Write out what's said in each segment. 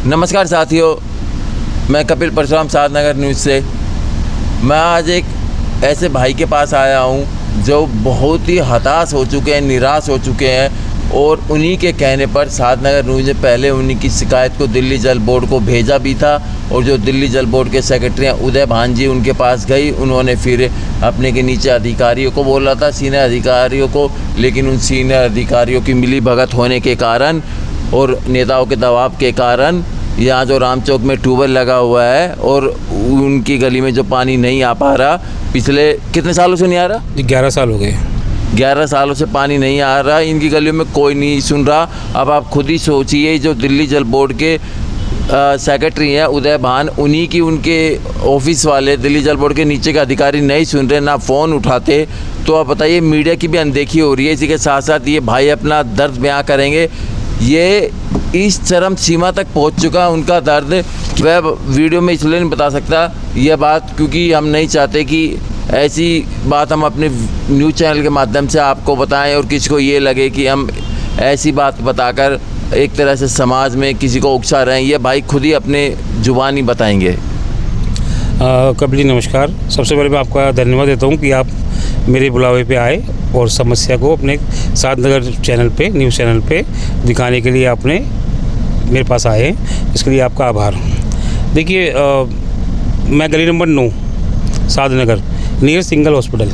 नमस्कार साथियों, मैं कपिल परशुराम साधनगर न्यूज़ से। मैं आज एक ऐसे भाई के पास आया हूं जो बहुत ही हताश हो चुके हैं, निराश हो चुके हैं और उन्हीं के कहने पर साधनगर न्यूज़ ने पहले उन्हीं की शिकायत को दिल्ली जल बोर्ड को भेजा भी था और जो दिल्ली जल बोर्ड के सेक्रेटरी हैं उदय भान जी उनके पास गई। उन्होंने फिर अपने के नीचे अधिकारियों को बोला था, सीनियर अधिकारियों को, लेकिन उन सीनियर अधिकारियों की मिली भगत होने के कारण और नेताओं के दबाव के कारण यहाँ जो राम चौक में ट्यूबवेल लगा हुआ है और उनकी गली में जो पानी नहीं आ पा रहा, पिछले कितने सालों से नहीं आ रहा? 11 साल हो गए। 11 सालों से पानी नहीं आ रहा, इनकी गलियों में कोई नहीं सुन रहा। अब आप खुद ही सोचिए, जो दिल्ली जल बोर्ड के सेक्रेटरी हैं उदय भान, उन्हीं की उनके ऑफिस वाले दिल्ली जल बोर्ड के नीचे के अधिकारी नहीं सुन रहे, ना फ़ोन उठाते, तो आप बताइए वीडियो की भी अनदेखी हो रही है। इसी के साथ साथ ये भाई अपना दर्द बयां करेंगे। ये इस चरम सीमा तक पहुंच चुका है उनका दर्द। वह वीडियो में इसलिए नहीं बता सकता यह बात, क्योंकि हम नहीं चाहते कि ऐसी बात हम अपने न्यूज़ चैनल के माध्यम से आपको बताएं और किसी को ये लगे कि हम ऐसी बात बताकर एक तरह से समाज में किसी को उकसा रहे हैं। ये भाई खुद ही अपने ज़ुबानी बताएंगे। कपिल जी नमस्कार। सबसे पहले मैं आपका धन्यवाद देता हूँ कि आप मेरे बुलावे पे आए और समस्या को अपने साधनगर चैनल पे, न्यूज़ चैनल पे दिखाने के लिए आपने मेरे पास आए, इसके लिए आपका आभार। देखिए, मैं गली number 9 Sadhnagar near single hospital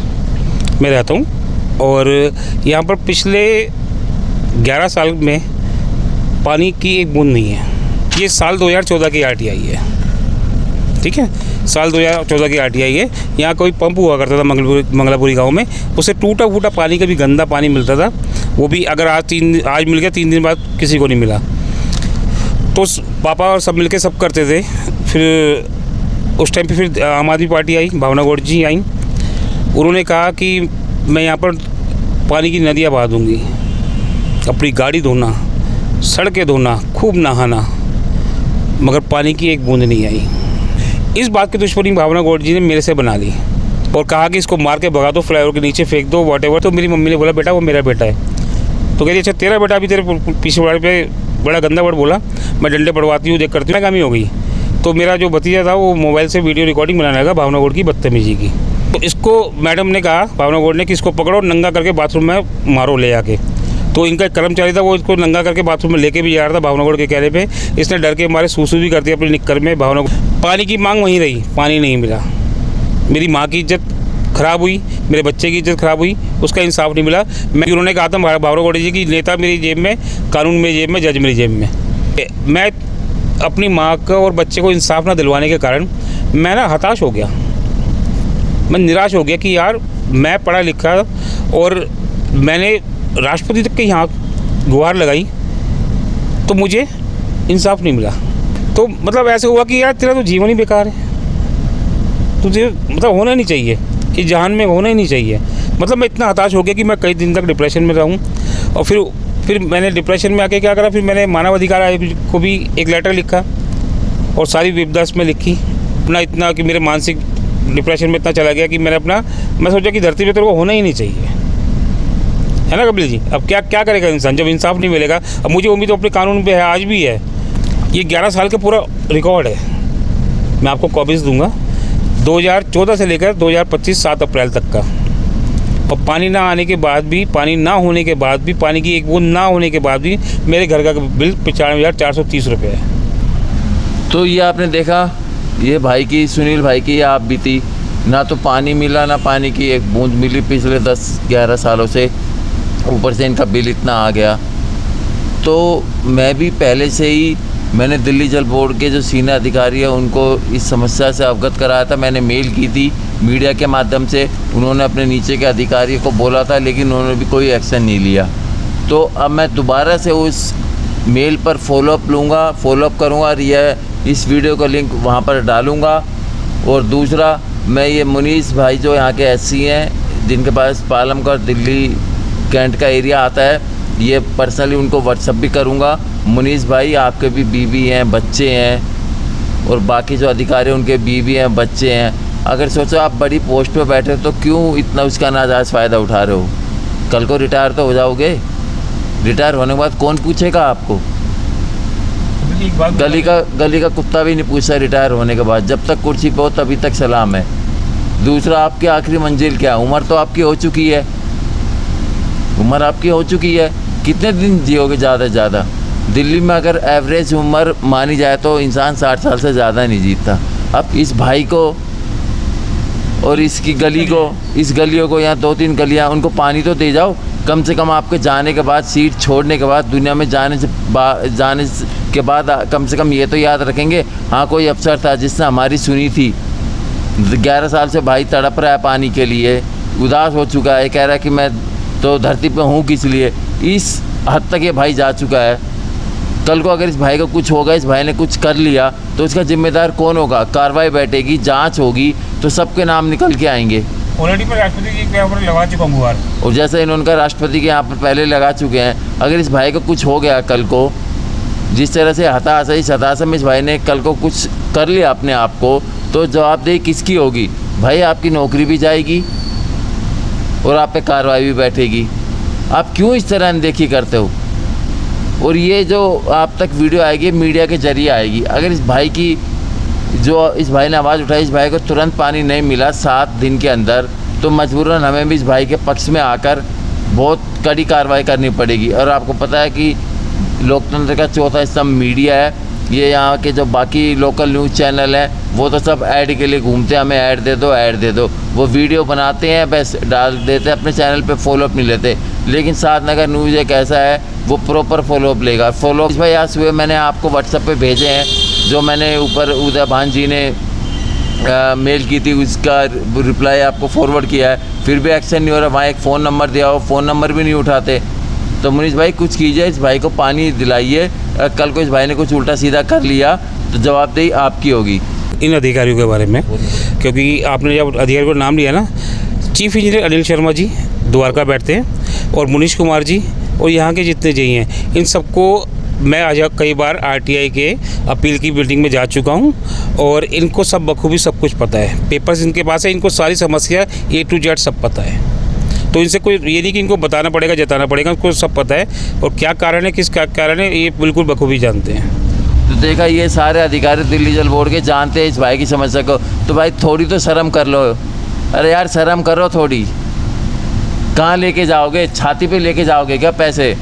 में रहता हूँ और यहाँ पर पिछले 11 साल में पानी की एक बूंद नहीं है। ये साल 2014 की RTI है, ठीक है, साल 2014 की RTI है। यहाँ कोई पंप हुआ करता था मंगलापुरी गांव में, उससे टूटा फूटा पानी का भी गंदा पानी मिलता था। वो भी अगर आज मिल गया, 3 दिन बाद किसी को नहीं मिला। तो पापा और सब मिलके सब करते थे। फिर उस टाइम पे फिर आम आदमी पार्टी आई, भावना गौड़ जी आई। उन्होंने कहा कि मैं यहाँ पर पानी की नदियाँ बहा दूँगी, अपनी गाड़ी धोना, सड़कें धोना, खूब नहाना, मगर पानी की एक बूंद नहीं आई। इस बात की दुश्मनी भावना गौड़ जी ने मेरे से बना ली और कहा कि इसको मार के भगा दो, फ्लाईओवर के नीचे फेंक दो, वॉटेवर। तो मेरी मम्मी ने बोला बेटा वो मेरा बेटा है। तो कह रही अच्छा तेरा बेटा, अभी तेरे पीछे वाले पे बड़ा गंदा वर्ड बोला, मैं डंडे पड़वाती हूँ, देख करती हूँ, कामी हो गई। तो मेरा जो भतीजा था वो मोबाइल से वीडियो रिकॉर्डिंग बनाने लगा भावना गौड़ की बदतमीजी की। तो इसको मैडम ने कहा, भावना गौड़ ने, कि इसको पकड़ो, नंगा करके बाथरूम में मारो ले आके। तो इनका कर्मचारी था, वो इसको नंगा करके बाथरूम में लेके भी जा रहा था भावना गौड़ के कहने पे। इसने डर के मारे सूसू भी कर दिया अपनी निक्कर में। भावना पानी की मांग वहीं रही, पानी नहीं मिला। मेरी माँ की इज्जत ख़राब हुई, मेरे बच्चे की इज्जत ख़राब हुई, उसका इंसाफ नहीं मिला। उन्होंने कहा था भावना गौड़ जी की नेता मेरी जेब में, कानून मेरी जेब में, जज मेरी जेब में। मैं अपनी माँ को और बच्चे को इंसाफ ना दिलवाने के कारण मैं ना हताश हो गया, मैं निराश हो गया कि यार मैं पढ़ा लिखा और मैंने राष्ट्रपति तक के यहाँ गुहार लगाई तो मुझे इंसाफ नहीं मिला। तो मतलब ऐसे हुआ कि यार तेरा तो जीवन ही बेकार है, तुझे मतलब होना नहीं चाहिए, इस जहान में होना ही नहीं चाहिए। मतलब मैं इतना हताश हो गया कि मैं कई दिन तक डिप्रेशन में रहूँ। और फिर मैंने डिप्रेशन में आके क्या करा, फिर मैंने मानव अधिकार आयोग को भी एक लेटर लिखा और सारी विपदा में लिखी अपना, इतना कि मेरे मानसिक डिप्रेशन में इतना चला गया कि मैं सोचा कि धरती पे तेरे को होना ही नहीं चाहिए, है ना कपिल जी। अब क्या करेगा इंसान जब इंसाफ नहीं मिलेगा। अब मुझे उम्मीद तो अपने कानून पे है, आज भी है। ये 11 साल का पूरा रिकॉर्ड है, मैं आपको कॉपीज दूंगा 2014 से लेकर 2025 7 अप्रैल तक का। और पानी ना आने के बाद भी, पानी ना होने के बाद भी, पानी की एक बूंद ना होने के बाद भी मेरे घर का बिल 95,430 रुपये है। तो ये आपने देखा, ये भाई की, सुनील भाई की आप बीती, ना तो पानी मिला, ना पानी की एक बूंद मिली पिछले 10-11 सालों से, ऊपर से इनका बिल इतना आ गया। तो मैं भी पहले से ही, मैंने दिल्ली जल बोर्ड के जो सीनियर अधिकारी हैं उनको इस समस्या से अवगत कराया था। मैंने मेल की थी मीडिया के माध्यम से, उन्होंने अपने नीचे के अधिकारियों को बोला था, लेकिन उन्होंने भी कोई एक्शन नहीं लिया। तो अब मैं दोबारा से उस मेल पर फॉलोअप करूँगा और यह इस वीडियो का लिंक वहाँ पर डालूँगा। और दूसरा, मैं ये मुनीस भाई जो यहाँ के SC हैं, जिनके पास पालमगढ़ दिल्ली कैंट का एरिया आता है, ये पर्सनली उनको व्हाट्सअप भी करूँगा। मुनीस भाई, आपके भी बीवी हैं, बच्चे हैं, और बाकी जो अधिकारी हैं उनके बीवी हैं, बच्चे हैं। अगर सोचो आप बड़ी पोस्ट पे बैठे तो क्यों इतना उसका नाजायज़ फ़ायदा उठा रहे हो? कल को रिटायर तो हो जाओगे, रिटायर होने के बाद कौन पूछेगा आपको? जी एक बात गली का कुत्ता भी नहीं पूछता रिटायर होने के बाद, जब तक कुर्सी पे हो तभी तक सलाम है। दूसरा, आपकी आखिरी मंजिल क्या? उम्र तो आपकी हो चुकी है, उम्र आपकी हो चुकी है, कितने दिन जियोगे ज़्यादा से ज़्यादा? दिल्ली में अगर एवरेज उम्र मानी जाए तो इंसान 60 साल से ज़्यादा नहीं जीता। अब इस भाई को और इसकी गली को, इस गलियों को, यहाँ 2-3 गलियाँ, उनको पानी तो दे जाओ कम से कम। आपके जाने के बाद, सीट छोड़ने के बाद, दुनिया में जाने के बाद कम से कम ये तो याद रखेंगे, हाँ कोई अफसर था जिसने हमारी सुनी थी। 11 साल से भाई तड़प रहा है पानी के लिए, उदास हो चुका है, कह रहा है कि मैं तो धरती पे हूँ किस लिए। इस हद तक ये भाई जा चुका है। कल को अगर इस भाई को कुछ होगा, इस भाई ने कुछ कर लिया, तो इसका जिम्मेदार कौन होगा? कार्रवाई बैठेगी, जांच होगी, तो सबके नाम निकल के आएंगे। ऑलरेडी मैं राष्ट्रपति जी के यहाँ पर लगा चुका हूँ गुहार, और जैसे इन्होंने राष्ट्रपति के यहाँ पर पहले लगा चुके हैं। अगर इस भाई को कुछ हो गया कल को, जिस तरह से इस हताशा में इस भाई ने कल को कुछ कर लिया अपने आप को, तो जवाबदेही किसकी होगी? भाई आपकी नौकरी भी जाएगी और आप पे कार्रवाई भी बैठेगी। आप क्यों इस तरह अनदेखी करते हो? और ये जो आप तक वीडियो आएगी मीडिया के जरिए आएगी। अगर इस भाई की, जो इस भाई ने आवाज़ उठाई, इस भाई को तुरंत पानी नहीं मिला 7 दिन के अंदर, तो मजबूरन हमें भी इस भाई के पक्ष में आकर बहुत कड़ी कार्रवाई करनी पड़ेगी। और आपको पता है कि लोकतंत्र का चौथा स्तंभ मीडिया है। ये यहाँ के जो बाकी लोकल न्यूज़ चैनल हैं वो तो सब ऐड के लिए घूमते हैं, हमें ऐड दे दो, ऐड दे दो। वो वीडियो बनाते हैं, बस डाल देते हैं, अपने चैनल पे फॉलोअप नहीं लेते। लेकिन सातनगर न्यूज़ एक ऐसा है, वो प्रॉपर फॉलोअप लेगा। फॉलोअप भाई आज सुबह मैंने आपको व्हाट्सएप पे भेजे हैं, जो मैंने ऊपर उदय भान जी ने मेल की थी, उसका रिप्लाई आपको फॉरवर्ड किया है, फिर भी एक्शन नहीं हो रहा। वहाँ एक फ़ोन नंबर दिया हो, फ़ोन नंबर भी नहीं उठाते। तो मुनीष भाई कुछ कीजिए, इस भाई को पानी दिलाइए। कल को इस भाई ने कुछ उल्टा सीधा कर लिया तो जवाबदेही आपकी होगी। इन अधिकारियों के बारे में, क्योंकि आपने जब अधिकारी का नाम लिया ना, चीफ इंजीनियर अनिल शर्मा जी द्वारका बैठते हैं, और मुनीष कुमार जी, और यहाँ के जितने जी हैं, इन सबको मैं आज कई बार आरटीआई के अपील की बिल्डिंग में जा चुका हूँ, और इनको सब बखूबी सब कुछ पता है। पेपर्स इनके पास है, इनको सारी समस्या A to Z सब पता है। तो इनसे कोई ये नहीं कि इनको बताना पड़ेगा, जताना पड़ेगा, उनको सब पता है, और क्या कारण है, किस क्या कारण है, ये बिल्कुल बखूबी जानते हैं। तो देखा, ये सारे अधिकारी दिल्ली जल बोर्ड के जानते हैं इस भाई की समस्या को। तो भाई थोड़ी तो शर्म कर लो। अरे यार शर्म करो थोड़ी। कहाँ लेके जाओगे? छाती पे लेके जाओगे क्या पैसे?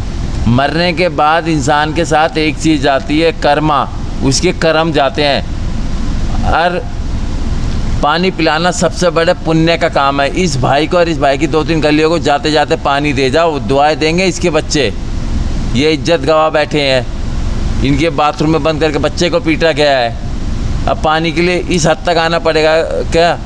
मरने के बाद इंसान के साथ एक चीज़ जाती है, कर्मा, उसके कर्म जाते हैं। और पानी पिलाना सबसे बड़े पुण्य का काम है। इस भाई को और इस भाई की 2-3 गलियों को जाते जाते पानी दे जाओ, दुआएं देंगे इसके बच्चे। ये इज्जत गवा बैठे हैं, इनके बाथरूम में बंद करके बच्चे को पीटा गया है। अब पानी के लिए इस हद तक आना पड़ेगा क्या?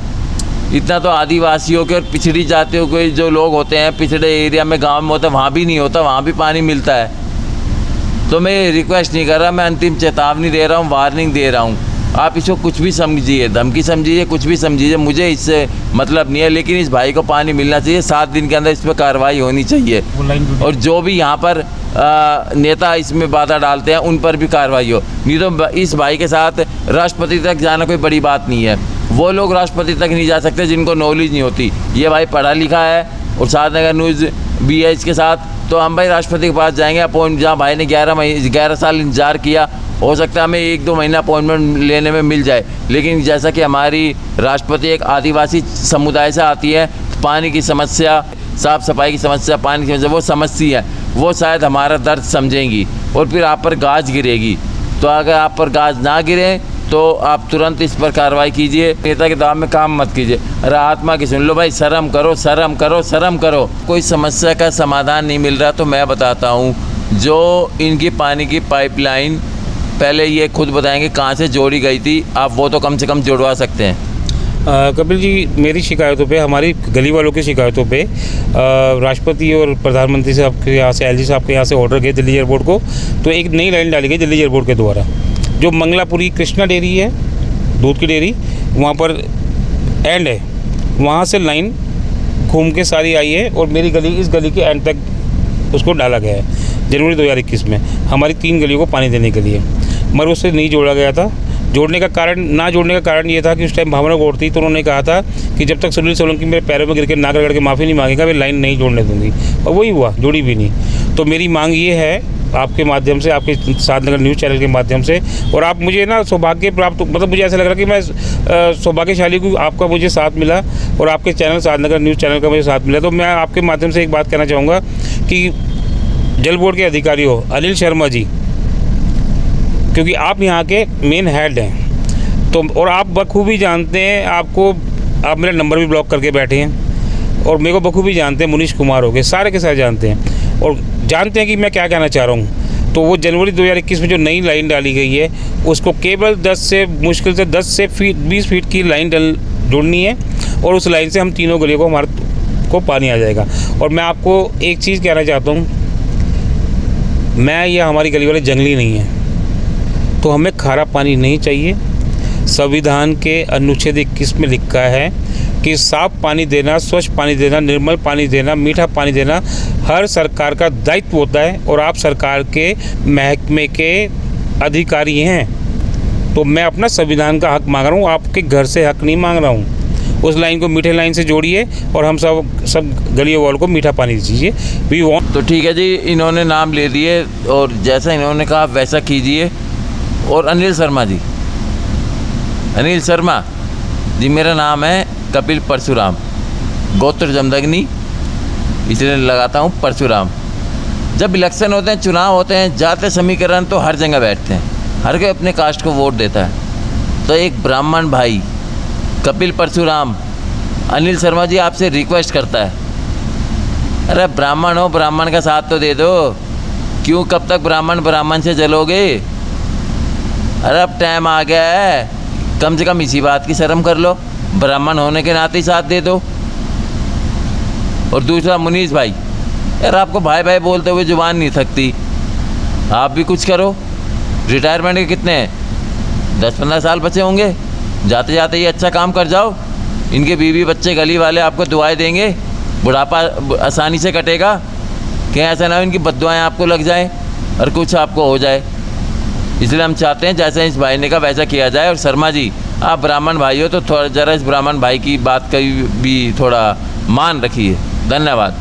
इतना तो आदिवासियों के और पिछड़ी जातियों के जो लोग होते हैं, पिछड़े एरिया में, गांव में होता है, वहाँ भी नहीं होता, वहाँ भी पानी मिलता है। तो मैं रिक्वेस्ट नहीं कर रहा, मैं अंतिम चेतावनी दे रहा हूँ, वार्निंग दे रहा हूँ। आप इसको कुछ भी समझिए, धमकी समझिए, कुछ भी समझिए, मुझे इससे मतलब नहीं है। लेकिन इस भाई को पानी मिलना चाहिए, 7 दिन के अंदर इस पर कार्रवाई होनी चाहिए। और जो भी यहाँ पर नेता इसमें बाधा डालते हैं उन पर भी कार्रवाई हो। नहीं तो इस भाई के साथ राष्ट्रपति तक जाना कोई बड़ी बात नहीं है। वो लोग राष्ट्रपति तक नहीं जा सकते जिनको नॉलेज नहीं होती। ये भाई पढ़ा लिखा है और सातनगर न्यूज़ भी है इसके साथ, तो हम भाई राष्ट्रपति के पास जाएंगे। अपॉइंट जहाँ भाई ने 11 साल इंतजार किया, हो सकता है हमें 1-2 महीना अपॉइंटमेंट लेने में मिल जाए। लेकिन जैसा कि हमारी राष्ट्रपति एक आदिवासी समुदाय से आती है, पानी की समस्या, साफ़ सफाई की समस्या, पानी की समस्या वो समझती है, वो शायद हमारा दर्द समझेंगी और फिर आप पर गाज गिरेगी। तो अगर आप पर गाज ना गिरे तो आप तुरंत इस पर कार्रवाई कीजिए। नेता के दबाव में काम मत कीजिए। अरे आत्मा की सुन लो भाई, शर्म करो, शर्म करो, शर्म करो। कोई समस्या का समाधान नहीं मिल रहा तो मैं बताता हूँ, जो इनकी पानी की पाइपलाइन पहले ये खुद बताएंगे कहाँ से जोड़ी गई थी, आप वो तो कम से कम जुड़वा सकते हैं। कपिल जी, मेरी शिकायतों पे, हमारी गली वालों की शिकायतों पे राष्ट्रपति और प्रधानमंत्री साहब के यहाँ से, LG साहब के यहाँ से ऑर्डर गए दिल्ली एयरपोर्ट को, तो एक नई लाइन डाली गई दिल्ली एयरपोर्ट के द्वारा। जो मंगलापुरी कृष्णा डेयरी है, दूध की डेयरी, वहाँ पर एंड है, वहाँ से लाइन घूम के सारी आई है और मेरी गली, इस गली के एंड तक उसको डाला गया है जनवरी 2021 में, हमारी 3 गलियों को पानी देने के लिए। मगर उससे नहीं जोड़ा गया था। जोड़ने का कारण ये था कि उस टाइम भावना गौर थी, तो उन्होंने कहा था कि जब तक सुनील सोलंकी मेरे पैरों में गिर के नाक रगड़ के माफ़ी नहीं मांगेगा, मैं लाइन नहीं जोड़ने दूंगी, और वही हुआ, जोड़ी भी नहीं। तो मेरी मांग ये है आपके माध्यम से, आपके साधनगर न्यूज़ चैनल के माध्यम से, और आप मुझे ना सौभाग्य प्राप्त, मतलब मुझे ऐसा लग रहा है कि मैं सौभाग्यशाली को आपका मुझे साथ मिला और आपके चैनल साधनगर न्यूज़ चैनल का मुझे साथ मिला। तो मैं आपके माध्यम से एक बात कहना चाहूँगा कि जल बोर्ड के अधिकारियों अनिल शर्मा जी, क्योंकि आप यहाँ के मेन हेड हैं, तो और आप बखूबी जानते हैं, आप मेरा नंबर भी ब्लॉक करके बैठे हैं और मेरे को बखूबी जानते हैं, मुनीश कुमार हो गए, सारे के सारे जानते हैं और जानते हैं कि मैं क्या कहना चाह रहा हूँ। तो वो जनवरी 2021 में जो नई लाइन डाली गई है, उसको केवल 10 से मुश्किल से 10 से 20 फीट की लाइन जोड़नी है और उस लाइन से हम तीनों गलियों को हमारे को पानी आ जाएगा। और मैं आपको एक चीज़ कहना चाहता हूँ, मैं या हमारी गली वाले जंगली नहीं हैं, तो हमें खारा पानी नहीं चाहिए। संविधान के अनुच्छेद 21 में लिखा है कि साफ पानी देना, स्वच्छ पानी देना, निर्मल पानी देना, मीठा पानी देना हर सरकार का दायित्व होता है और आप सरकार के महकमे के अधिकारी हैं। तो मैं अपना संविधान का हक मांग रहा हूँ, आपके घर से हक नहीं मांग रहा हूँ। उस लाइन को मीठे लाइन से जोड़िए और हम सब गलियों वालों को मीठा पानी दीजिए। We want. तो ठीक है जी, इन्होंने नाम ले दिए और जैसा इन्होंने कहा वैसा कीजिए। और अनिल शर्मा जी, अनिल शर्मा जी, मेरा नाम है कपिल परशुराम, गोत्र जमदग्नि, इसलिए लगाता हूँ परशुराम। जब इलेक्शन होते हैं, चुनाव होते हैं, जाते समीकरण तो हर जगह बैठते हैं, हर कोई अपने कास्ट को वोट देता है। तो एक ब्राह्मण भाई कपिल परशुराम अनिल शर्मा जी आपसे रिक्वेस्ट करता है, अरे ब्राह्मण हो, ब्राह्मण का साथ तो दे दो, क्यों कब तक ब्राह्मण से जलोगे? अरे अब टाइम आ गया है, कम से कम इसी बात की शर्म कर लो, ब्राह्मण होने के नाते ही साथ दे दो। और दूसरा मुनीश भाई, यार आपको भाई भाई बोलते हुए जुबान नहीं थकती, आप भी कुछ करो। रिटायरमेंट के कितने 10-15 साल बचे होंगे, जाते जाते ये अच्छा काम कर जाओ। इनके बीवी बच्चे गली वाले आपको दुआएं देंगे, बुढ़ापा आसानी से कटेगा। क्या ऐसा ना हो इनकी बद्दुआएं आपको लग जाए और कुछ आपको हो जाए। इसलिए हम चाहते हैं जैसे इस भाई ने कहा वैसा किया जाए। और शर्मा जी, आप ब्राह्मण भाई हो तो थोड़ा ज़रा इस ब्राह्मण भाई की बात का भी थोड़ा मान रखिए। धन्यवाद।